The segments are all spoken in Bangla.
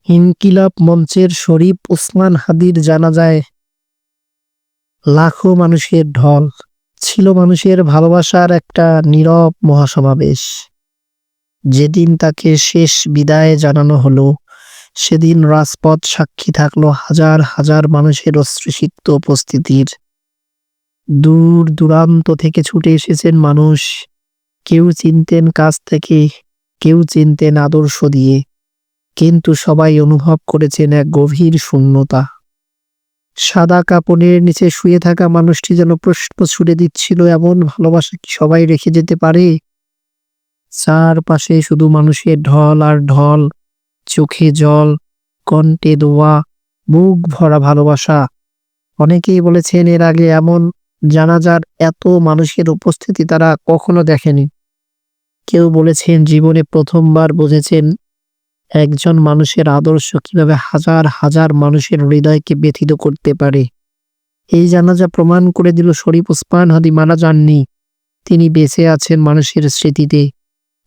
ইনকিলাব মঞ্চের শরীফ ওসমান হাদির জানাজায় লাখো মানুষের ঢল। ছিল মানুষের ভালোবাসার একটা নীরব মহাসমাবেশ। যেদিন তাকে শেষ বিদায় জানানো হলো, সেদিন রাজপথ সাক্ষী থাকলো হাজার হাজার মানুষের অশ্রুসিক্ত উপস্থিতির। দূর দূরান্ত থেকে ছুটে এসেছেন মানুষ। কেউ চিনতেন কাছ থেকে, কেউ চিনতেন আদর্শ দিয়ে, কিন্তু সবাই অনুভব করেছেন এক গভীর শূন্যতা। সাদা কাপড়ের নিচে শুয়ে থাকা মানুষটি যেন প্রশ্ন ছুড়ে দিচ্ছিল, এমন ভালোবাসা কি সবাই রেখে যেতে পারে? চারপাশে শুধু মানুষের ঢল আর ঢল, চোখে জল, কণ্ঠে দোয়া, বুক ভরা ভালোবাসা। অনেকেই বলেছেন এর আগে এমন জানাজার এত মানুষের উপস্থিতি তারা কখনো দেখেনি। কেউ বলেছেন জীবনে প্রথমবার বুঝেছেন একজন মানুষের আদর্শ কিভাবে হাজার হাজার মানুষের হৃদয়কে ব্যথিত করতে পারে। এই জানাজা প্রমাণ করে দিল শরীফ ওসমান হাদি মারা যাননি। তিনি বেঁচে আছেন মানুষের স্মৃতিতে,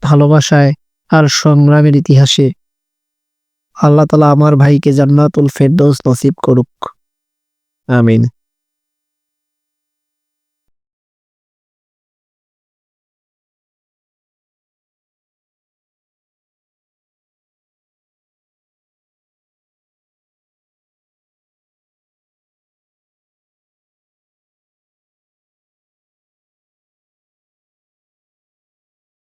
ভালোবাসায় আর সংগ্রামের ইতিহাসে। আল্লাহ তাআলা আমার ভাইকে জান্নাতুল ফেরদৌস নসিব করুক। আমিন।